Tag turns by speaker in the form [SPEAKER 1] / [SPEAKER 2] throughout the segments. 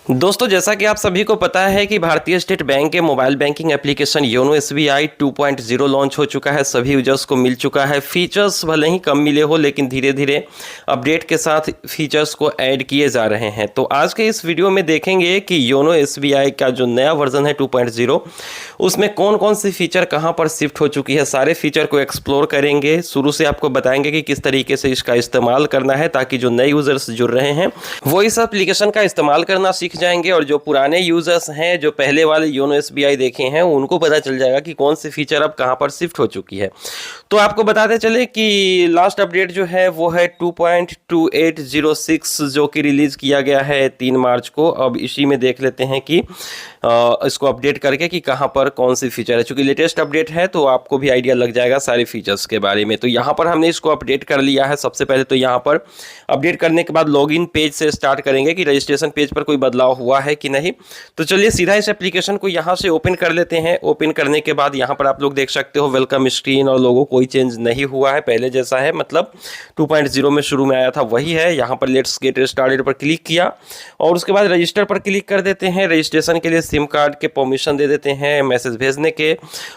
[SPEAKER 1] दोस्तों, जैसा कि आप सभी को पता है कि भारतीय स्टेट बैंक के mobile banking application YONO SBI 2.0 launch हो चुका है। सभी यूजर्स को मिल चुका है। फीचर्स भले ही कम मिले हो, लेकिन धीरे धीरे अपडेट के साथ फीचर्स को ऐड किए जा रहे हैं। तो आज के इस वीडियो में देखेंगे कि योनो एसबीआई का जो नया वर्जन है 2.0, उसमें कौन कौन सी फीचर कहां पर शिफ्ट हो चुकी है। सारे फीचर को एक्सप्लोर करेंगे। शुरू से आपको बताएंगे कि किस तरीके से इसका इस्तेमाल करना है, ताकि जो नए यूजर्स जुड़ रहे हैं वो इस एप्लीकेशन का इस्तेमाल करना सीख जाएंगे, और जो पुराने यूजर्स हैं, जो पहले वाले योनो एसबीआई देखे हैं, उनको पता चल जाएगा कि कौन सी फीचर अब कहां पर शिफ्ट हो चुकी है। तो आपको बताते चले कि लास्ट अपडेट जो है वो है 2.2806, जो कि रिलीज किया गया है 3 मार्च को। अब इसी में देख लेते हैं कि इसको अपडेट करके कि कहां पर कौन सी फीचर है। चूंकि लेटेस्ट अपडेट है तो आपको भी आइडिया लग जाएगा सारे फीचर्स के बारे में। तो यहां पर हमने इसको अपडेट कर लिया है। सबसे पहले तो यहां पर अपडेट करने के बाद लॉगिन पेज से स्टार्ट करेंगे कि रजिस्ट्रेशन पेज पर कोई बदलाव हुआ है कि नहीं। तो चलिए सीधा इस एप्लीकेशन को यहां से ओपन कर लेते हैं। ओपन करने के बाद यहां पर आप लोग देख सकते हो वेलकम स्क्रीन और लोगो कोई चेंज नहीं हुआ है, पहले जैसा है। मतलब 2.0 में शुरू में आया था वही है। यहां पर लेट्स गेट स्टार्टेड पर क्लिक किया और उसके बाद रजिस्टर पर क्लिक कर देते हैं। रजिस्ट्रेशन के लिए सिम कार्ड के परमिशन दे देते हैं मैसेज भेजने के,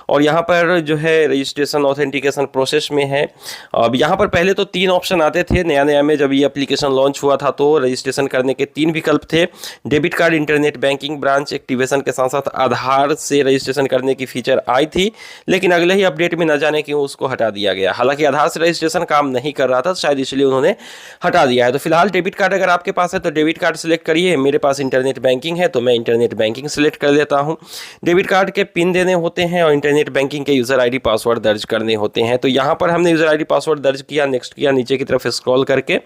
[SPEAKER 1] और यहाँ पर जो है रजिस्ट्रेशन ऑथेंटिकेशन प्रोसेस में है। अब यहाँ पर पहले तो 3 ऑप्शन आते थे नया नया में, जब ये एप्लीकेशन लॉन्च हुआ था तो रजिस्ट्रेशन करने के 3 विकल्प थे। Debit card, internet banking, branch activation के साथ साथ आधार से रजिस्ट्रेशन करने की फीचर आई थी, लेकिन अगले ही अपडेट में न जाने क्यों उसको हटा दिया गया। हालांकि आधार से रजिस्ट्रेशन काम नहीं कर रहा था, शायद इसलिए उन्होंने हटा दिया है। तो फिलहाल डेबिट कार्ड अगर आपके पास है तो डेबिट कार्ड सिलेक्ट करिए। मेरे पास इंटरनेट बैंकिंग है तो मैं इंटरनेट बैंकिंग सिलेक्ट कर लेता हूं। डेबिट कार्ड के पिन देने होते हैं और इंटरनेट बैंकिंग के यूजर आईडी पासवर्ड दर्ज करने होते हैं। तो यहां पर हमने यूजर आईडी पासवर्ड दर्ज किया, नेक्स्ट किया, नीचे की तरफ स्क्रॉल करके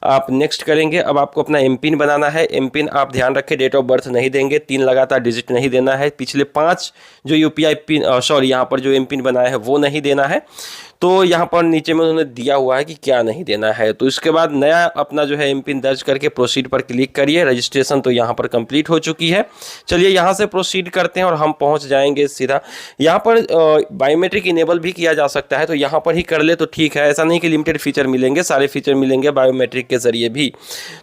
[SPEAKER 1] आप नेक्स्ट करेंगे। अब आपको अपना एम पिन बनाना है। एम पिन आप ध्यान रखें डेट ऑफ बर्थ नहीं देंगे, 3 लगातार डिजिट नहीं देना है। पिछले 5 जो यूपीआई पिन यहाँ पर जो एम पिन बनाया है वो नहीं देना है। तो यहाँ पर नीचे में उन्होंने दिया हुआ है कि क्या नहीं देना है। तो इसके बाद नया अपना जो है एम पिन दर्ज करके प्रोसीड पर क्लिक करिए। रजिस्ट्रेशन तो यहाँ पर कंप्लीट हो चुकी है। चलिए यहाँ से प्रोसीड करते हैं और हम पहुँच जाएंगे सीधा। यहाँ पर बायोमेट्रिक इनेबल भी किया जा सकता है, तो यहाँ पर ही कर ले तो ठीक है। ऐसा नहीं कि लिमिटेड फीचर मिलेंगे, सारे फीचर मिलेंगे बायोमेट्रिक के जरिए भी।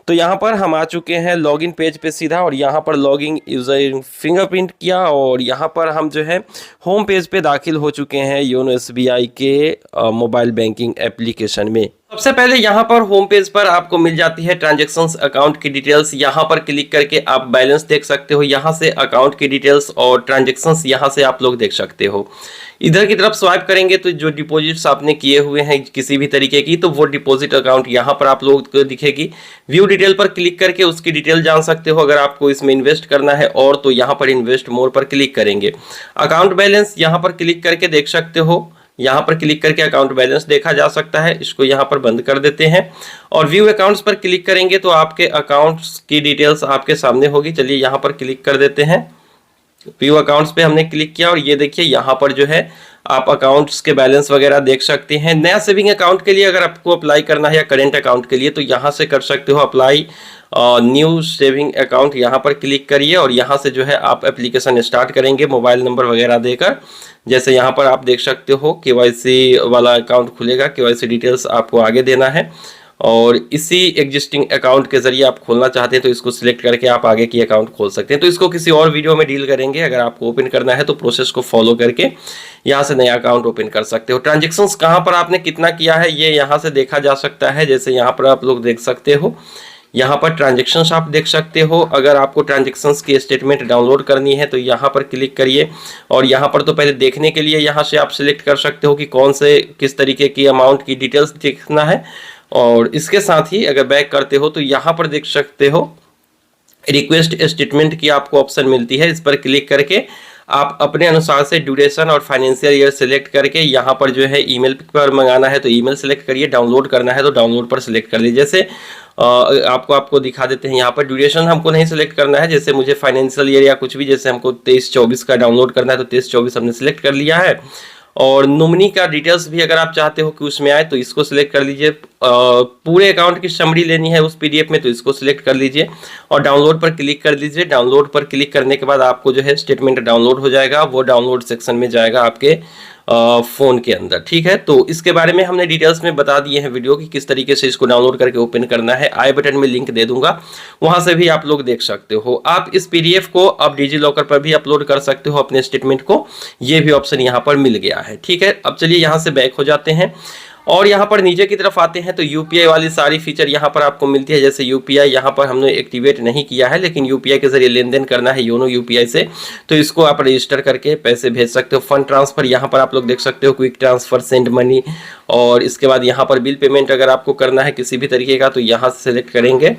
[SPEAKER 1] तो यहाँ पर हम आ चुके हैं लॉगिन पेज पे सीधा, और यहाँ पर लॉगिन यूजर फिंगरप्रिंट किया और यहाँ पर हम जो है होम पेज पे दाखिल हो चुके हैं योनो एसबीआई के मोबाइल बैंकिंग एप्लीकेशन में। सबसे पहले यहाँ पर होम पेज पर आपको मिल जाती है ट्रांजैक्शंस अकाउंट की डिटेल्स। यहाँ पर क्लिक करके आप बैलेंस देख सकते हो। यहाँ से अकाउंट की डिटेल्स और ट्रांजैक्शंस यहाँ से आप लोग देख सकते हो। इधर की तरफ स्वाइप करेंगे तो जो डिपॉजिट्स आपने किए हुए हैं किसी भी तरीके की, तो वो डिपॉजिट अकाउंट यहाँ पर आप लोग को दिखेगी। व्यू डिटेल पर क्लिक करके उसकी डिटेल जान सकते हो। अगर आपको इसमें इन्वेस्ट करना है और तो यहाँ पर इन्वेस्ट मोर पर क्लिक करेंगे। अकाउंट बैलेंस यहाँ पर क्लिक करके देख सकते हो। यहाँ पर क्लिक करके अकाउंट बैलेंस देखा जा सकता है। इसको यहाँ पर बंद कर देते हैं और व्यू अकाउंट्स पर क्लिक करेंगे तो आपके अकाउंट्स की डिटेल्स आपके सामने होगी। चलिए यहाँ पर क्लिक कर देते हैं। व्यू अकाउंट्स पे हमने क्लिक किया और ये देखिए यहाँ पर जो है आप अकाउंट्स के बैलेंस वगैरह देख सकते हैं। नया सेविंग अकाउंट के लिए अगर आपको अप्लाई करना है या करेंट अकाउंट के लिए तो यहाँ से कर सकते हो अप्लाई न्यू सेविंग अकाउंट। यहाँ पर क्लिक करिए और यहाँ से जो है आप एप्लीकेशन स्टार्ट करेंगे मोबाइल नंबर वगैरह देकर। जैसे यहाँ पर आप देख सकते हो केवाईसी वाला अकाउंट खुलेगा। केवाईसी डिटेल्स आपको आगे देना है और इसी एग्जिस्टिंग अकाउंट के जरिए आप खोलना चाहते हैं तो इसको सिलेक्ट करके आप आगे की अकाउंट खोल सकते हैं। तो इसको किसी और वीडियो में डील करेंगे। अगर आपको ओपन करना है तो प्रोसेस को फॉलो करके यहाँ से नया अकाउंट ओपन कर सकते हो। ट्रांजेक्शन्स कहाँ पर आपने कितना किया है ये यहाँ से देखा जा सकता है। जैसे यहाँ पर आप लोग देख सकते हो, यहाँ पर ट्रांजेक्शन्स आप देख सकते हो। अगर आपको ट्रांजेक्शन्स की स्टेटमेंट डाउनलोड करनी है तो यहाँ पर क्लिक करिए और यहाँ पर तो पहले देखने के लिए यहाँ से आप सिलेक्ट कर सकते हो कि कौन से किस तरीके की अमाउंट की डिटेल्स देखना है। और इसके साथ ही अगर बैक करते हो तो यहाँ पर देख सकते हो रिक्वेस्ट स्टेटमेंट की आपको ऑप्शन मिलती है। इस पर क्लिक करके आप अपने अनुसार से ड्यूरेशन और फाइनेंशियल ईयर सेलेक्ट करके यहाँ पर जो है ईमेल पर मंगाना है तो ईमेल सेलेक्ट करिए, डाउनलोड करना है तो डाउनलोड पर सिलेक्ट कर लीजिए। जैसे आपको दिखा देते हैं यहाँ पर ड्यूरेशन हमको नहीं सिलेक्ट करना है। जैसे मुझे फाइनेंशियल ईयर या कुछ भी, जैसे हमको 23-24 का डाउनलोड करना है तो 23-24 हमने सिलेक्ट कर लिया है। और नॉमिनी का डिटेल्स भी अगर आप चाहते हो कि उसमें आए तो इसको सिलेक्ट कर लीजिए। पूरे अकाउंट की समरी लेनी है उस पीडीएफ में तो इसको सिलेक्ट कर लीजिए और डाउनलोड पर क्लिक कर लीजिए। डाउनलोड पर क्लिक करने के बाद आपको जो है स्टेटमेंट डाउनलोड हो जाएगा। वो डाउनलोड सेक्शन में जाएगा आपके फ़ोन के अंदर। ठीक है, तो इसके बारे में हमने डिटेल्स में बता दिए हैं वीडियो कि किस तरीके से इसको डाउनलोड करके ओपन करना है। आई बटन में लिंक दे दूंगा, वहां से भी आप लोग देख सकते हो। आप इस पीडीएफ को अब डिजी लॉकर पर भी अपलोड कर सकते हो अपने स्टेटमेंट को, ये भी ऑप्शन यहाँ पर मिल गया है। ठीक है, अब चलिए यहाँ से बैक हो जाते हैं और यहाँ पर नीचे की तरफ आते हैं तो यूपीआई वाली सारी फीचर यहाँ पर आपको मिलती है। जैसे यूपीआई यहाँ पर हमने एक्टिवेट नहीं किया है, लेकिन यूपीआई के जरिए लेन देन करना है योनो यूपीआई से, तो इसको आप रजिस्टर करके पैसे भेज सकते हो। फंड ट्रांसफर यहाँ पर आप लोग देख सकते हो, क्विक ट्रांसफर, सेंड मनी, और इसके बाद यहाँ पर बिल पेमेंट अगर आपको करना है किसी भी तरीके का तो यहाँ से सेलेक्ट करेंगे,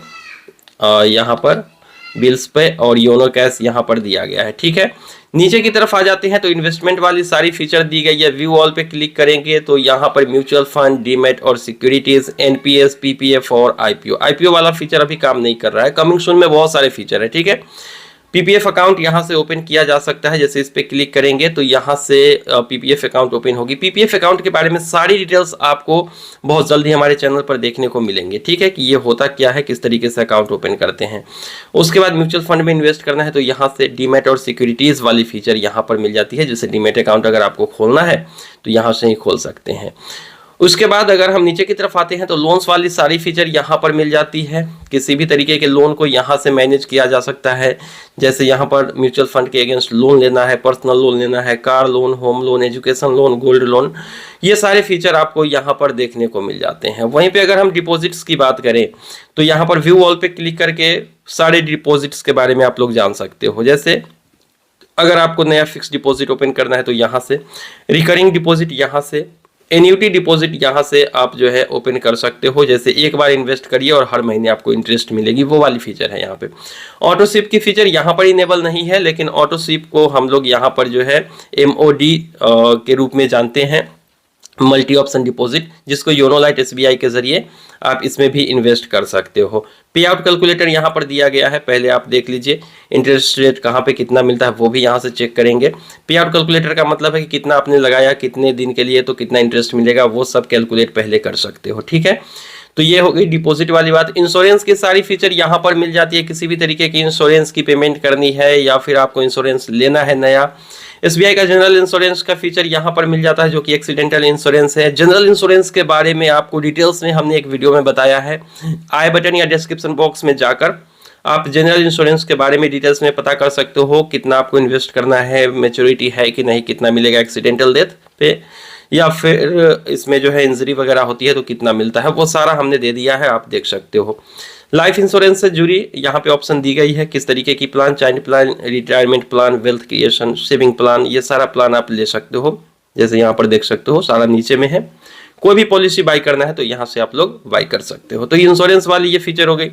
[SPEAKER 1] यहाँ पर बिल्स पे, और योनो कैश यहाँ पर दिया गया है। ठीक है, नीचे की तरफ आ जाते हैं तो इन्वेस्टमेंट वाली सारी फीचर दी गई है। व्यू ऑल पे क्लिक करेंगे तो यहाँ पर म्यूचुअल फंड, डीमेट और सिक्योरिटीज, एनपीएस, पीपीएफ और आईपीओ वाला फीचर अभी काम नहीं कर रहा है। कमिंग सून में बहुत सारे फीचर है। ठीक है, पीपीएफ अकाउंट यहाँ से ओपन किया जा सकता है। जैसे इस पे क्लिक करेंगे तो यहाँ से पीपीएफ अकाउंट ओपन होगी। पीपीएफ अकाउंट के बारे में सारी डिटेल्स आपको बहुत जल्दी हमारे चैनल पर देखने को मिलेंगे। ठीक है, कि ये होता क्या है, किस तरीके से अकाउंट ओपन करते हैं। उसके बाद म्यूचुअल फंड में इन्वेस्ट करना है तो यहाँ से डीमेट और सिक्योरिटीज वाली फीचर यहाँ पर मिल जाती है। जैसे डीमेट अकाउंट अगर आपको खोलना है तो यहाँ से ही खोल सकते हैं। उसके बाद अगर हम नीचे की तरफ आते हैं तो लोन्स वाली सारी फीचर यहाँ पर मिल जाती है। किसी भी तरीके के लोन को यहाँ से मैनेज किया जा सकता है। जैसे यहाँ पर म्यूचुअल फंड के अगेंस्ट लोन लेना है, पर्सनल लोन लेना है, car loan, home loan, education loan, gold loan, ये सारे फीचर आपको यहाँ पर देखने को मिल जाते हैं। वहीं पे अगर हम डिपॉजिट्स की बात करें तो यहाँ पर व्यू ऑल पे क्लिक करके सारे डिपॉजिट्स के बारे में आप लोग जान सकते हो। जैसे अगर आपको नया फिक्स डिपॉजिट ओपन करना है तो यहाँ से, रिकरिंग डिपॉजिट यहाँ से, एन्यूटी डिपॉजिट यहाँ से आप जो है ओपन कर सकते हो। जैसे एक बार इन्वेस्ट करिए और हर महीने आपको इंटरेस्ट मिलेगी, वो वाली फीचर है यहाँ पे। ऑटो स्विप की फीचर यहाँ पर इनेबल नहीं है, लेकिन ऑटो स्विप को हम लोग यहाँ पर जो है MOD के रूप में जानते हैं, मल्टी ऑप्शन डिपॉजिट, जिसको योनो लाइट SBI के जरिए आप इसमें भी इन्वेस्ट कर सकते हो। पे आउट कैलकुलेटर यहाँ पर दिया गया है, पहले आप देख लीजिए। इंटरेस्ट रेट कहाँ पे कितना मिलता है वो भी यहाँ से चेक करेंगे। पे आउट कैलकुलेटर का मतलब है कि कितना आपने लगाया, कितने दिन के लिए, तो कितना इंटरेस्ट मिलेगा, वो सब कैलकुलेट पहले कर सकते हो। ठीक है, तो ये हो गई डिपॉजिट वाली बात। इंश्योरेंस की सारी फीचर यहाँ पर मिल जाती है। किसी भी तरीके की इंश्योरेंस की पेमेंट करनी है या फिर आपको इंश्योरेंस लेना है नया, SBI का जनरल इंश्योरेंस का फीचर यहाँ पर मिल जाता है, जो कि एक्सीडेंटल इंश्योरेंस है। जनरल इंश्योरेंस के बारे में आपको डिटेल्स में हमने एक वीडियो में बताया है। आई बटन या डिस्क्रिप्शन बॉक्स में जाकर आप जनरल इंश्योरेंस के बारे में डिटेल्स में पता कर सकते हो, कितना आपको इन्वेस्ट करना है, मैच्योरिटी है कि नहीं, कितना मिलेगा एक्सीडेंटल डेथ पे, या फिर इसमें जो है इंजरी वगैरह होती है तो कितना मिलता है, वो सारा हमने दे दिया है, आप देख सकते हो। लाइफ इंश्योरेंस से जुड़ी यहाँ पे ऑप्शन दी गई है, किस तरीके की plan, child plan, retirement plan, wealth creation, saving plan, ये सारा प्लान आप ले सकते हो। जैसे यहाँ पर देख सकते हो सारा नीचे में है। कोई भी पॉलिसी बाई करना है तो यहाँ से आप लोग बाई कर सकते हो। तो इंश्योरेंस वाली ये फीचर हो गई।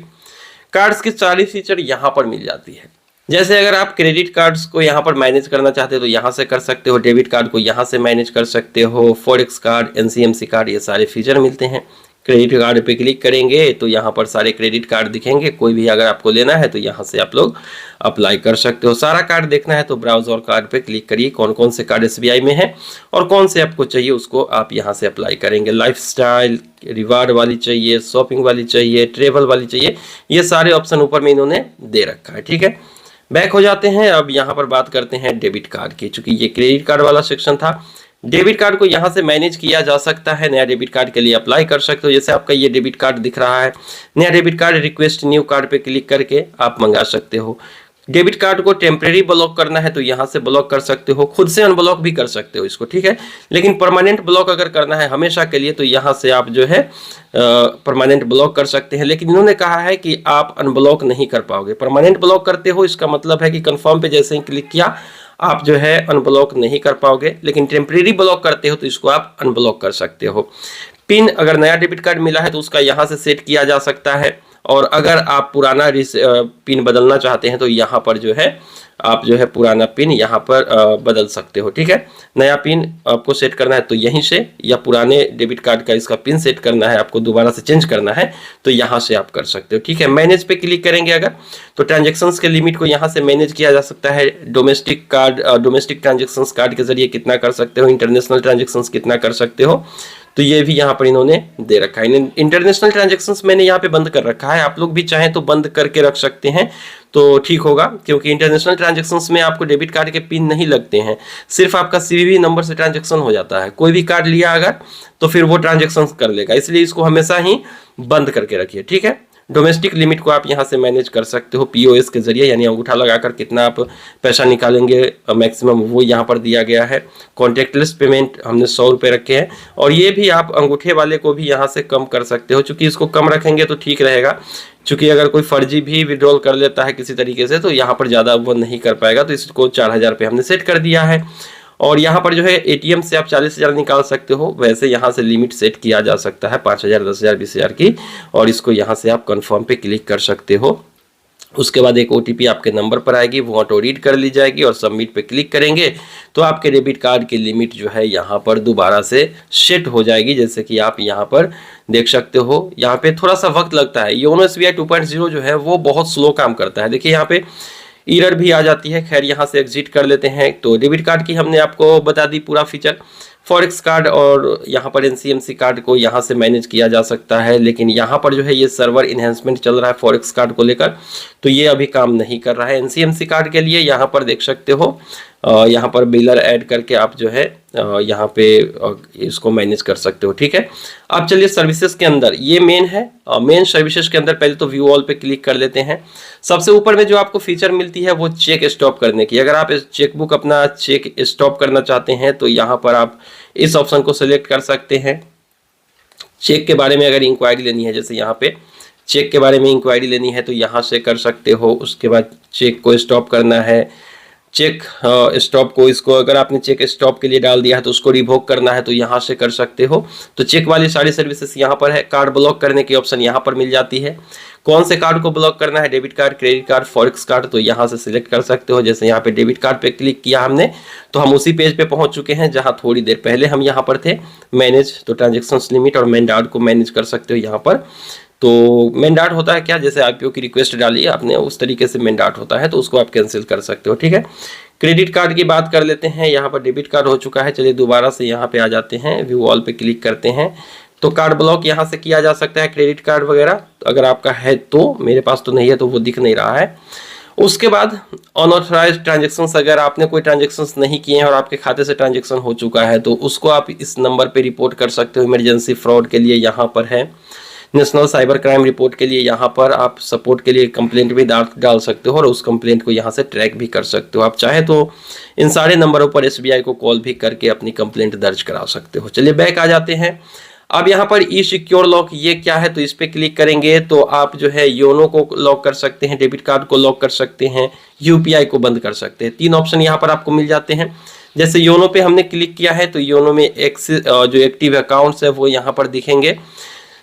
[SPEAKER 1] कार्ड्स की सारी फीचर यहाँ पर मिल जाती है। जैसे अगर आप क्रेडिट कार्ड्स को यहाँ पर मैनेज करना चाहते हो तो यहाँ से कर सकते हो, डेबिट कार्ड को यहाँ से मैनेज कर सकते हो, फॉरेक्स कार्ड, NCMC कार्ड, ये सारे फीचर मिलते हैं। क्रेडिट कार्ड पे क्लिक करेंगे तो यहाँ पर सारे क्रेडिट कार्ड दिखेंगे। कोई भी अगर आपको लेना है तो यहाँ से आप लोग अप्लाई कर सकते हो। सारा कार्ड देखना है तो ब्राउज और कार्ड पे क्लिक करिए, कौन कौन से कार्ड SBI में है और कौन से आपको चाहिए उसको आप यहाँ से अप्लाई करेंगे। लाइफस्टाइल, रिवार्ड वाली चाहिए, शॉपिंग वाली चाहिए, ट्रेवल वाली चाहिए, ये सारे ऑप्शन ऊपर में इन्होंने दे रखा है। ठीक है, बैक हो जाते हैं। अब यहाँ पर बात करते हैं डेबिट कार्ड की। चूंकि ये क्रेडिट कार्ड वाला सेक्शन था, डेबिट कार्ड को यहाँ से मैनेज किया जा सकता है। नया डेबिट कार्ड के लिए अप्लाई कर सकते हो। जैसे आपका ये डेबिट कार्ड दिख रहा है, नया debit card, request new card पे क्लिक करके आप मंगा सकते हो। डेबिट कार्ड को टेम्परेरी ब्लॉक करना है तो यहाँ से ब्लॉक कर सकते हो, खुद से अनब्लॉक भी कर सकते हो इसको। ठीक है, लेकिन परमानेंट ब्लॉक अगर करना है हमेशा के लिए तो यहाँ से आप जो है परमानेंट ब्लॉक कर सकते हैं। लेकिन इन्होंने कहा है कि आप अनब्लॉक नहीं कर पाओगे। परमानेंट ब्लॉक करते हो इसका मतलब है कि कंफर्म पे जैसे ही क्लिक किया आप जो है अनब्लॉक नहीं कर पाओगे, लेकिन टेम्परेरी ब्लॉक करते हो तो इसको आप अनब्लॉक कर सकते हो। पिन अगर नया डेबिट कार्ड मिला है तो उसका यहाँ से सेट किया जा सकता है, और अगर आप पुराना पिन बदलना चाहते हैं तो यहाँ पर जो है आप जो है पुराना पिन यहाँ पर बदल सकते हो। ठीक है, नया पिन आपको सेट करना है तो यहीं से, या पुराने डेबिट कार्ड का इसका पिन सेट करना है आपको, दोबारा से चेंज करना है तो यहाँ से आप कर सकते हो। ठीक है, मैनेज पे क्लिक करेंगे अगर तो ट्रांजेक्शन्स के लिमिट को यहाँ से मैनेज किया जा सकता है। Domestic card, domestic transactions card के जरिए कितना कर सकते हो, इंटरनेशनल ट्रांजेक्शन्स कितना कर सकते हो, तो ये भी यहाँ पर इन्होंने दे रखा है। इंटरनेशनल ट्रांजैक्शंस मैंने यहाँ पे बंद कर रखा है, आप लोग भी चाहें तो बंद करके रख सकते हैं तो ठीक होगा, क्योंकि इंटरनेशनल ट्रांजैक्शंस में आपको डेबिट कार्ड के पिन नहीं लगते हैं, सिर्फ आपका सीवीवी नंबर से ट्रांजैक्शन हो जाता है। कोई भी कार्ड लिया अगर तो फिर वो ट्रांजैक्शन कर लेगा, इसलिए इसको हमेशा ही बंद करके रखिए, ठीक है। डोमेस्टिक लिमिट को आप यहाँ से मैनेज कर सकते हो पीओएस के जरिए, यानी अंगूठा लगाकर कितना आप पैसा निकालेंगे मैक्सिमम वो यहाँ पर दिया गया है। कॉन्टेक्टलेस पेमेंट हमने 100 रुपये रखे हैं, और ये भी आप अंगूठे वाले को भी यहाँ से कम कर सकते हो, चूंकि इसको कम रखेंगे तो ठीक रहेगा, चूंकि अगर कोई फर्जी भी विड्रॉल कर लेता है किसी तरीके से तो यहाँ पर ज़्यादा वो नहीं कर पाएगा, तो इसको 4000 रुपये हमने सेट कर दिया है। और यहाँ पर जो है एटीएम से आप 40,000 निकाल सकते हो, वैसे यहाँ से लिमिट सेट किया जा सकता है 5,000, 10,000, 20,000 की, और इसको यहाँ से आप कंफर्म पे क्लिक कर सकते हो। उसके बाद एक ओटीपी आपके नंबर पर आएगी, वो ऑटो रीड कर ली जाएगी, और सबमिट पे क्लिक करेंगे तो आपके डेबिट कार्ड की लिमिट जो है यहाँ पर दोबारा से सेट हो जाएगी, जैसे कि आप यहाँ पर देख सकते हो। यहाँ पे थोड़ा सा वक्त लगता है, योनो एसबीआई 2.0 जो है वो बहुत स्लो काम करता है। देखिए यहाँ पे एरर भी आ जाती है, खैर यहाँ से एग्जिट कर लेते हैं। तो डेबिट कार्ड की हमने आपको बता दी पूरा फीचर। फॉरेक्स कार्ड और यहाँ पर एनसीएमसी कार्ड को यहाँ से मैनेज किया जा सकता है, लेकिन यहाँ पर जो है ये सर्वर इन्हेंसमेंट चल रहा है फॉरेक्स कार्ड को लेकर, तो ये अभी काम नहीं कर रहा है। एनसीएमसी कार्ड के लिए यहाँ पर देख सकते हो, यहाँ पर बिलर ऐड करके आप जो है यहाँ पे इसको मैनेज कर सकते हो, ठीक है। अब चलिए सर्विसेज के अंदर, ये मेन है, मेन सर्विसेज के अंदर पहले तो व्यू ऑल पे क्लिक कर लेते हैं। सबसे ऊपर में जो आपको फीचर मिलती है वो चेक स्टॉप करने की। अगर आप चेकबुक अपना चेक स्टॉप करना चाहते हैं तो यहाँ पर आप इस ऑप्शन को सिलेक्ट कर सकते हैं। चेक के बारे में अगर इंक्वायरी लेनी है, जैसे यहाँ पे चेक के बारे में इंक्वायरी लेनी है तो यहाँ से कर सकते हो। उसके बाद चेक को स्टॉप करना है, चेक स्टॉप को, इसको अगर आपने चेक स्टॉप के लिए डाल दिया है तो उसको रिवोक करना है तो यहाँ से कर सकते हो। तो चेक वाली सारी सर्विसेज यहाँ पर है। कार्ड ब्लॉक करने की ऑप्शन यहाँ पर मिल जाती है। कौन से कार्ड को ब्लॉक करना है, debit card, credit card, forex card, तो यहाँ से सिलेक्ट कर सकते हो। जैसे यहाँ पे डेबिट कार्ड पे क्लिक किया हमने तो हम उसी पेज पे पहुंच चुके हैं जहाँ थोड़ी देर पहले हम यहाँ पर थे। मैनेज, तो ट्रांजेक्शन लिमिट और मैंडार्ड को मैनेज कर सकते हो यहाँ पर। तो मैंडार्ड होता है क्या, जैसे आईपीओ की रिक्वेस्ट डाली आपने उस तरीके से मैंडार्ड होता है, तो उसको आप कैंसिल कर सकते हो, ठीक है। क्रेडिट कार्ड की बात कर लेते हैं, यहाँ पर डेबिट कार्ड हो चुका है। चलिए दोबारा से यहाँ पे आ जाते हैं, व्यू ऑल पे क्लिक करते हैं तो कार्ड ब्लॉक यहाँ से किया जा सकता है, क्रेडिट कार्ड वगैरह अगर आपका है तो। मेरे पास तो नहीं है तो वो दिख नहीं रहा है। उसके बाद अनऑथराइज्ड ट्रांजेक्शन्स, अगर आपने कोई ट्रांजेक्शन्स नहीं किए हैं और आपके खाते से ट्रांजेक्शन हो चुका है तो उसको आप इस नंबर पे रिपोर्ट कर सकते हो। इमरजेंसी फ्रॉड के लिए यहाँ पर है, नेशनल साइबर क्राइम रिपोर्ट के लिए यहाँ पर आप सपोर्ट के लिए कंप्लेंट भी डाल सकते हो और उस कंप्लेंट को यहाँ से ट्रैक भी कर सकते हो। आप चाहे तो इन सारे नंबरों पर एसबीआई को कॉल भी करके अपनी कंप्लेंट दर्ज करा सकते हो। चलिए बैक आ जाते हैं। अब यहाँ पर ई सिक्योर लॉक, ये क्या है, तो इस पर क्लिक करेंगे तो आप जो है योनो को लॉक कर सकते हैं, डेबिट कार्ड को लॉक कर सकते हैं, यूपीआई को बंद कर सकते हैं। 3 ऑप्शन यहाँ पर आपको मिल जाते हैं। जैसे योनो पे हमने क्लिक किया है तो योनो में जो एक्टिव अकाउंट्स है वो यहाँ पर दिखेंगे।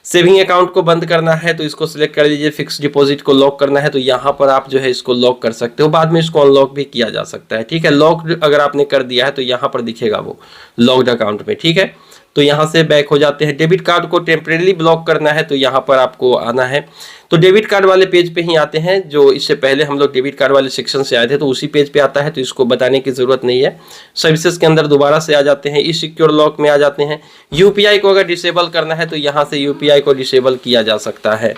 [SPEAKER 1] सेविंग अकाउंट को बंद करना है तो इसको सिलेक्ट कर लीजिए। फिक्स डिपॉजिट को लॉक करना है तो यहाँ पर आप जो है इसको लॉक कर सकते हो, बाद में इसको अनलॉक भी किया जा सकता है, ठीक है। लॉक अगर आपने कर दिया है तो यहाँ पर दिखेगा वो लॉक्ड अकाउंट में, ठीक है। तो यहाँ से बैक हो जाते हैं। डेबिट कार्ड को टेम्परेरी ब्लॉक करना है तो यहाँ पर आपको आना है। तो डेबिट कार्ड वाले पेज पे ही आते हैं, जो इससे पहले हम लोग डेबिट कार्ड वाले सेक्शन से आए थे तो उसी पेज पे आता है, तो इसको बताने की जरूरत नहीं है। सर्विसेज के अंदर दोबारा से आ जाते हैं, ई सिक्योर लॉक में आ जाते हैं। यूपीआई को अगर डिसेबल करना है तो यहाँ से यूपीआई को डिसेबल किया जा सकता है।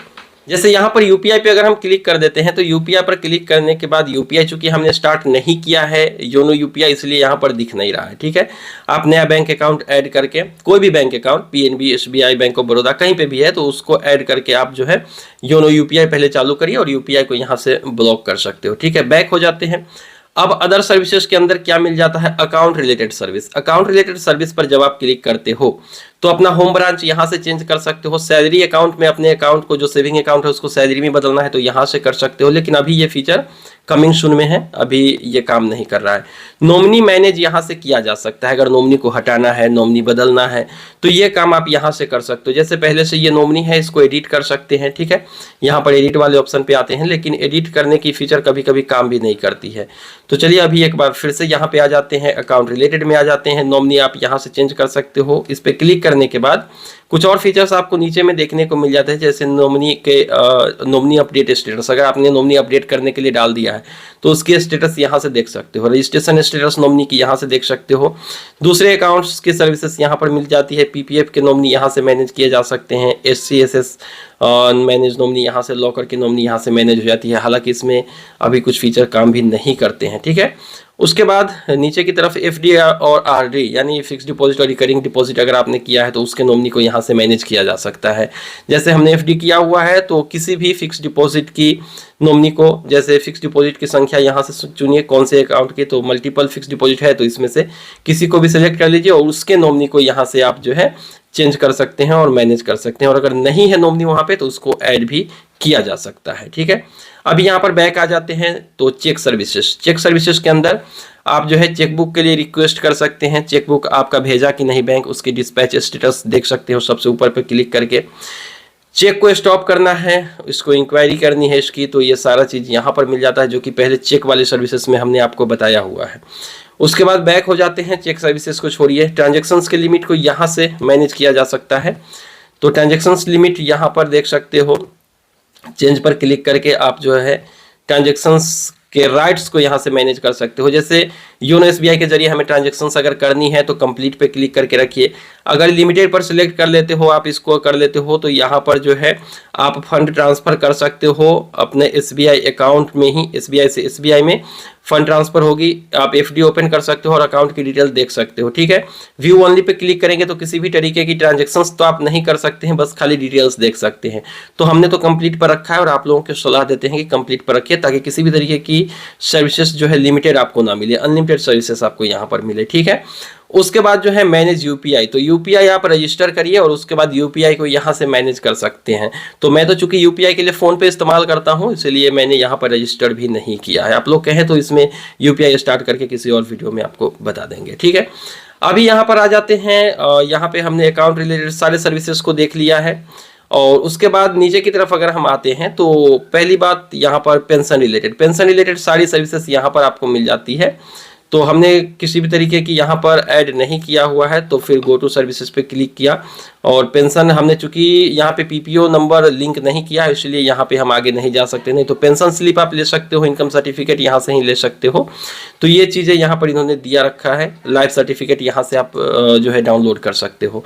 [SPEAKER 1] जैसे यहाँ पर यूपीआई पे अगर हम क्लिक कर देते हैं तो यूपीआई पर क्लिक करने के बाद यूपीआई चूंकि हमने स्टार्ट नहीं किया है योनो यूपीआई, इसलिए यहाँ पर दिख नहीं रहा है, ठीक है। आप नया बैंक अकाउंट ऐड करके, कोई भी bank account, PNB, SBI, bank of Baroda, कहीं पे भी है तो उसको ऐड करके आप जो है योनो यूपीआई पहले चालू करिए और यूपीआई को यहाँ से ब्लॉक कर सकते हो, ठीक है। बैक हो जाते हैं। अब अदर सर्विसेज के अंदर क्या मिल जाता है, account related service. Account related service पर जब आप क्लिक करते हो तो अपना होम ब्रांच यहाँ से चेंज कर सकते हो। सैलरी अकाउंट में अपने अकाउंट को, जो सेविंग अकाउंट है उसको सैलरी में बदलना है तो यहाँ से कर सकते हो, लेकिन अभी ये फीचर कमिंग सून में है, अभी ये काम नहीं कर रहा है। नॉमिनी मैनेज यहाँ से किया जा सकता है, अगर नॉमिनी को हटाना है, नॉमिनी बदलना है तो ये काम आप यहाँ से कर सकते हो। जैसे पहले से ये नॉमिनी है, इसको एडिट कर सकते हैं, ठीक है। यहाँ पर एडिट वाले ऑप्शन पे आते हैं, लेकिन एडिट करने की फीचर कभी कभी काम भी नहीं करती है। तो चलिए अभी एक बार फिर से यहाँ पे आ जाते हैं, अकाउंट रिलेटेड में आ जाते हैं। नॉमिनी आप यहाँ से चेंज कर सकते हो। इस पर क्लिक करने के बाद कुछ और फीचर्स आपको नीचे में देखने को मिल जाते हैं, जैसे नॉमिनी अपडेट स्टेटस। अगर आपने नॉमिनी अपडेट करने के लिए डाल दिया है है, तो उसकी स्टेटस यहाँ से देख सकते हो। रजिस्ट्रेशन स्टेटस नॉमिनी की यहाँ से देख सकते हो। दूसरे अकाउंट्स की सर्विसेज यहाँ पर मिल जाती है। पीपीएफ के नॉमिनी यहाँ से मैनेज किए जा सकते हैं। SCSS मैनेज नॉमिनी यहाँ से, लॉकर की नॉमिनी यहाँ से मैनेज हो जाती है। हालांकि इसमें अभी कुछ फीचर काम भी नहीं करते हैं, ठीक है। उसके बाद नीचे की तरफ FD और RD यानी फिक्स डिपॉजिट और रिकरिंग डिपॉजिट अगर आपने किया है तो उसके नॉमिनी को यहाँ से मैनेज किया जा सकता है। जैसे हमने FD किया हुआ है तो किसी भी फिक्स डिपॉजिट की नॉमिनी को, जैसे फिक्स डिपॉजिट की संख्या यहाँ से चुनिए कौन से अकाउंट की, तो मल्टीपल फिक्स डिपॉजिट है तो इसमें से किसी को भी सिलेक्ट कर लीजिए और उसके नॉमिनी को यहाँ से आप जो है चेंज कर सकते हैं और मैनेज कर सकते हैं। और अगर नहीं है नॉमिनी वहाँ पे तो उसको ऐड भी किया जा सकता है, ठीक है। अभी यहाँ पर बैक आ जाते हैं तो चेक सर्विसेज के अंदर आप जो है चेकबुक के लिए रिक्वेस्ट कर सकते हैं। चेकबुक आपका भेजा कि नहीं बैंक, उसकी डिस्पैच स्टेटस देख सकते हो सबसे ऊपर पे क्लिक करके। चेक को स्टॉप करना है, इसको इंक्वायरी करनी है इसकी, तो ये सारा चीज़ यहाँ पर मिल जाता है जो कि पहले चेक वाले सर्विसेज में हमने आपको बताया हुआ है। उसके बाद बैक हो जाते हैं, चेक सर्विसेज को छोड़िए। ट्रांजेक्शन्स के लिमिट को यहाँ से मैनेज किया जा सकता है, तो ट्रांजेक्शन्स लिमिट यहाँ पर देख सकते हो। चेंज पर क्लिक करके आप जो है ट्रांजेक्शन्स के राइट्स को यहाँ से मैनेज कर सकते हो। जैसे योनो SBI के जरिए हमें ट्रांजेक्शन्स अगर करनी है तो कंप्लीट पे क्लिक करके रखिए। अगर लिमिटेड पर सिलेक्ट कर लेते हो, आप इसको कर लेते हो, तो यहाँ पर जो है आप फंड ट्रांसफ़र कर सकते हो अपने SBI अकाउंट में ही। SBI से SBI में फंड ट्रांसफर होगी, आप FD ओपन कर सकते हो और अकाउंट की डिटेल देख सकते हो, ठीक है। व्यू ओनली पे क्लिक करेंगे तो किसी भी तरीके की ट्रांजेक्शन्स तो आप नहीं कर सकते हैं, बस खाली डिटेल्स देख सकते हैं। तो हमने तो कंप्लीट पर रखा है और आप लोगों को सलाह देते हैं कि कंप्लीट पर रखिए ताकि किसी भी तरीके की सर्विसेज जो है लिमिटेड आपको ना मिले, अनलिमिटेड सर्विसेज आपको यहाँ पर मिले, ठीक है। उसके बाद जो है मैनेज UPI, तो UPI आप रजिस्टर करिए और उसके बाद UPI को यहाँ से मैनेज कर सकते हैं। तो मैं तो चूंकि UPI के लिए फ़ोन पे इस्तेमाल करता हूँ इसलिए मैंने यहाँ पर रजिस्टर भी नहीं किया है। आप लोग कहें तो इसमें UPI स्टार्ट करके किसी और वीडियो में आपको बता देंगे, ठीक है। अभी यहाँ पर आ जाते हैं, यहाँ पे हमने अकाउंट रिलेटेड सारे सर्विसेज को देख लिया है। और उसके बाद नीचे की तरफ अगर हम आते हैं तो पहली बात यहाँ पर पेंशन रिलेटेड सारी सर्विसेज यहाँ पर आपको मिल जाती है। तो हमने किसी भी तरीके की यहाँ पर ऐड नहीं किया हुआ है तो फिर गो टू सर्विसेज पे क्लिक किया और पेंशन हमने चूंकि यहाँ पे PPO नंबर लिंक नहीं किया है इसलिए यहाँ पे हम आगे नहीं जा सकते। नहीं तो पेंशन स्लिप आप ले सकते हो, इनकम सर्टिफिकेट यहाँ से ही ले सकते हो। तो ये चीज़ें यहाँ पर इन्होंने दिया रखा है। लाइफ सर्टिफिकेट यहाँ से आप जो है डाउनलोड कर सकते हो।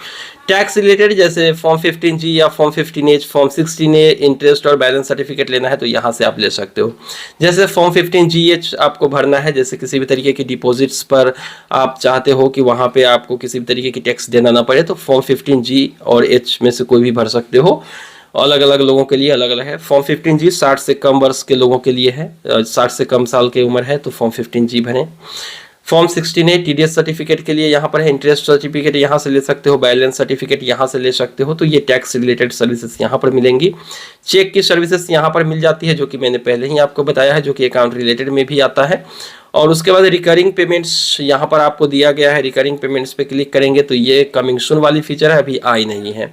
[SPEAKER 1] टैक्स रिलेटेड जैसे फॉर्म 15G या form 15H, form 16A interest और बैलेंस सर्टिफिकेट लेना है तो यहाँ से आप ले सकते हो। जैसे फॉर्म 15GH आपको भरना है, जैसे किसी भी तरीके की डिपॉजिट्स पर आप चाहते हो कि वहाँ पे आपको किसी भी तरीके की टैक्स देना ना पड़े तो फॉर्म 15G और H में से कोई भी भर सकते हो। अलग अलग लोगों के लिए अलग अलग है। फॉर्म 15G 60 से कम वर्ष के लोगों के लिए है, 60 से कम साल की उम्र है तो फॉर्म 15G भरें। फॉर्म 16A TDS सर्टिफिकेट के लिए यहाँ पर है, इंटरेस्ट सर्टिफिकेट यहाँ से ले सकते हो, बैलेंस सर्टिफिकेट यहाँ से ले सकते हो। तो ये टैक्स रिलेटेड सर्विसेज यहाँ पर मिलेंगी। चेक की सर्विसेज यहाँ पर मिल जाती है जो कि मैंने पहले ही आपको बताया है, जो कि अकाउंट रिलेटेड में भी आता है। और उसके बाद रिकरिंग पेमेंट्स यहाँ पर आपको दिया गया है। रिकरिंग पेमेंट्स पे क्लिक करेंगे तो ये कमिंग सून वाली फीचर है, अभी आई नहीं है।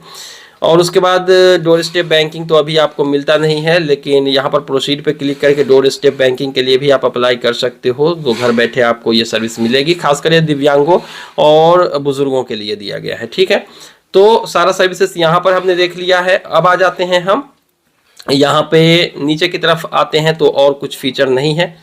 [SPEAKER 1] और उसके बाद डोर स्टेप बैंकिंग तो अभी आपको मिलता नहीं है, लेकिन यहाँ पर प्रोसीड पे क्लिक करके डोर स्टेप बैंकिंग के लिए भी आप अप्लाई कर सकते हो। तो घर बैठे आपको ये सर्विस मिलेगी, खासकर ये दिव्यांगों और बुजुर्गों के लिए दिया गया है, ठीक है। तो सारा सर्विसेज यहाँ पर हमने देख लिया है। अब आ जाते हैं हम यहाँ पे नीचे की तरफ आते हैं तो और कुछ फीचर नहीं है।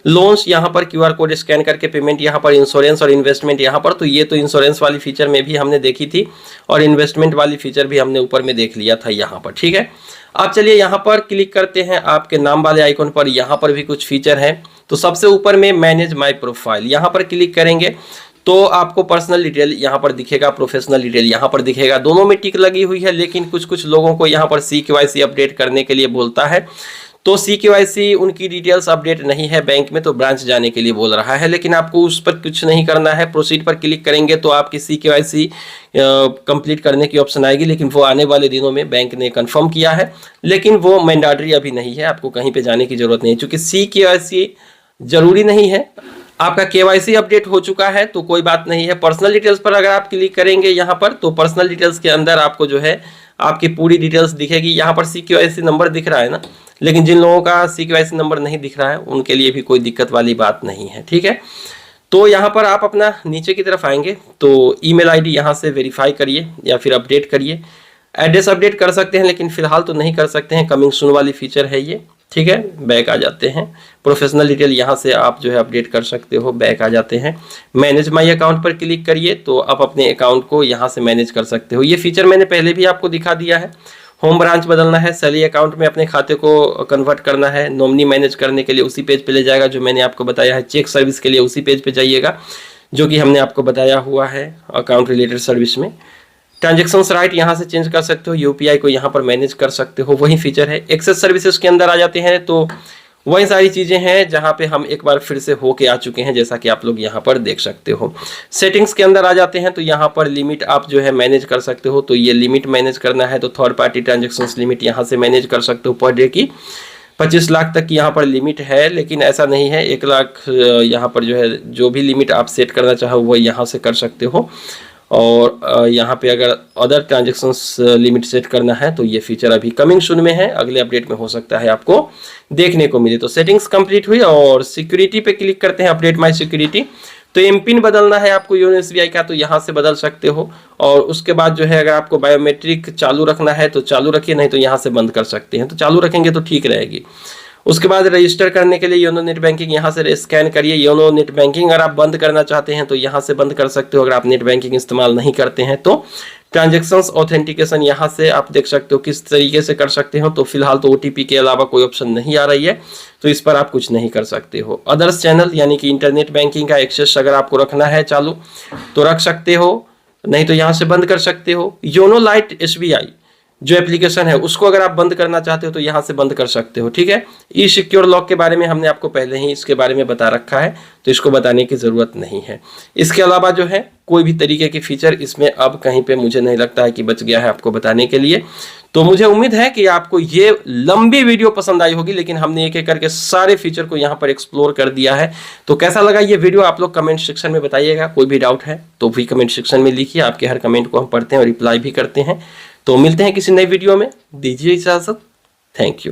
[SPEAKER 1] लोन्स यहाँ पर QR कोड स्कैन करके पेमेंट, यहाँ पर इंश्योरेंस और इन्वेस्टमेंट यहाँ पर, तो ये तो इंश्योरेंस वाली फीचर में भी हमने देखी थी और इन्वेस्टमेंट वाली फीचर भी हमने ऊपर में देख लिया था यहाँ पर, ठीक है। अब चलिए यहाँ पर क्लिक करते हैं आपके नाम वाले आइकन पर, यहाँ पर भी कुछ फीचर है। तो सबसे ऊपर में मैनेज माई प्रोफाइल, यहाँ पर क्लिक करेंगे तो आपको पर्सनल डिटेल यहाँ पर दिखेगा, प्रोफेशनल डिटेल यहाँ पर दिखेगा। दोनों में टिक लगी हुई है, लेकिन कुछ लोगों को यहाँ पर CKYC अपडेट करने के लिए बोलता है। तो CKYC उनकी डिटेल्स अपडेट नहीं है बैंक में, तो ब्रांच जाने के लिए बोल रहा है, लेकिन आपको उस पर कुछ नहीं करना है। प्रोसीड पर क्लिक करेंगे तो आपकी CKYC कंप्लीट करने की ऑप्शन आएगी, लेकिन वो आने वाले दिनों में बैंक ने कंफर्म किया है, लेकिन वो मैंडेटरी अभी नहीं है, आपको कहीं पे जाने की जरूरत नहीं है। चूंकि CKYC जरूरी नहीं है, आपका KYC अपडेट हो चुका है तो कोई बात नहीं है। पर्सनल डिटेल्स पर अगर आप क्लिक करेंगे यहाँ पर तो पर्सनल डिटेल्स के अंदर आपको जो है आपकी पूरी डिटेल्स दिखेगी। यहाँ पर CKYC नंबर दिख रहा है ना, लेकिन जिन लोगों का CKYC नंबर नहीं दिख रहा है उनके लिए भी कोई दिक्कत वाली बात नहीं है, ठीक है। तो यहाँ पर आप अपना नीचे की तरफ आएंगे तो ईमेल ID यहाँ से वेरीफाई करिए या फिर अपडेट करिए। एड्रेस अपडेट कर सकते हैं, लेकिन फिलहाल तो नहीं कर सकते हैं, कमिंग सून वाली फीचर है ये। ठीक है, बैक आ जाते हैं। प्रोफेशनल डिटेल यहाँ से आप जो है अपडेट कर सकते हो, बैक आ जाते हैं। मैनेज माई अकाउंट पर क्लिक करिए तो आप अपने अकाउंट को यहाँ से मैनेज कर सकते हो। ये फीचर मैंने पहले भी आपको दिखा दिया है। होम ब्रांच बदलना है, सैलरी अकाउंट में अपने खाते को कन्वर्ट करना है, नॉमिनी मैनेज करने के लिए उसी पेज पे ले जाएगा जो मैंने आपको बताया है, चेक सर्विस के लिए उसी पेज पे जाइएगा जो कि हमने आपको बताया हुआ है अकाउंट रिलेटेड सर्विस में। ट्रांजेक्शंस राइट यहाँ से चेंज कर सकते हो, यूपीआई को यहाँ पर मैनेज कर सकते हो, वही फीचर है। एक्सेस सर्विसेज के अंदर आ जाते हैं तो वही सारी चीजें हैं जहाँ पे हम एक बार फिर से होके आ चुके हैं, जैसा कि आप लोग यहाँ पर देख सकते हो। सेटिंग्स के अंदर आ जाते हैं तो यहाँ पर लिमिट आप जो है मैनेज कर सकते हो, तो ये लिमिट मैनेज करना है तो थर्ड पार्टी ट्रांजेक्शंस लिमिट यहाँ से मैनेज कर सकते हो पर डे की। 25 लाख तक की यहाँ पर लिमिट है, लेकिन ऐसा नहीं है 1 लाख यहाँ पर जो है जो भी लिमिट आप सेट करना चाहो वो यहाँ से कर सकते हो। और यहाँ पे अगर अदर ट्रांजेक्शंस लिमिट सेट करना है तो ये फीचर अभी कमिंग सून में है, अगले अपडेट में हो सकता है आपको देखने को मिले। तो सेटिंग्स कंप्लीट हुई और सिक्योरिटी पे क्लिक करते हैं, अपडेट माय सिक्योरिटी। तो एम पिन बदलना है आपको योनो एसबीआई का तो यहाँ से बदल सकते हो। और उसके बाद जो है अगर आपको बायोमेट्रिक चालू रखना है तो चालू रखिए, नहीं तो यहाँ से बंद कर सकते हैं, तो चालू रखेंगे तो ठीक रहेगी। उसके बाद रजिस्टर करने के लिए योनो नेट बैंकिंग यहाँ से स्कैन करिए। योनो नेट बैंकिंग अगर आप बंद करना चाहते हैं तो यहाँ से बंद कर सकते हो, अगर आप नेट बैंकिंग इस्तेमाल नहीं करते हैं तो। ट्रांजेक्शंस ऑथेंटिकेशन यहाँ से आप देख सकते हो किस तरीके से कर सकते हो, तो फिलहाल तो ओटीपी के अलावा कोई ऑप्शन नहीं आ रही है तो इस पर आप कुछ नहीं कर सकते हो। अदर्स चैनल यानी कि इंटरनेट बैंकिंग का एक्सेस अगर आपको रखना है चालू तो रख सकते हो, नहीं तो यहाँ से बंद कर सकते हो। योनो लाइट एसबीआई जो एप्लीकेशन है उसको अगर आप बंद करना चाहते हो तो यहाँ से बंद कर सकते हो, ठीक है। ई सिक्योर लॉक के बारे में हमने आपको पहले ही इसके बारे में बता रखा है तो इसको बताने की ज़रूरत नहीं है। इसके अलावा जो है कोई भी तरीके की फीचर इसमें अब कहीं पे मुझे नहीं लगता है कि बच गया है आपको बताने के लिए। तो मुझे उम्मीद है कि आपको ये लंबी वीडियो पसंद आई होगी, लेकिन हमने एक एक करके सारे फीचर को यहाँ पर एक्सप्लोर कर दिया है। तो कैसा लगा ये वीडियो आप लोग कमेंट सेक्शन में बताइएगा। कोई भी डाउट है तो भी कमेंट सेक्शन में लिखिए, आपके हर कमेंट को हम पढ़ते हैं और रिप्लाई भी करते हैं। तो मिलते हैं किसी नई वीडियो में, दीजिए इजाजत। Thank you.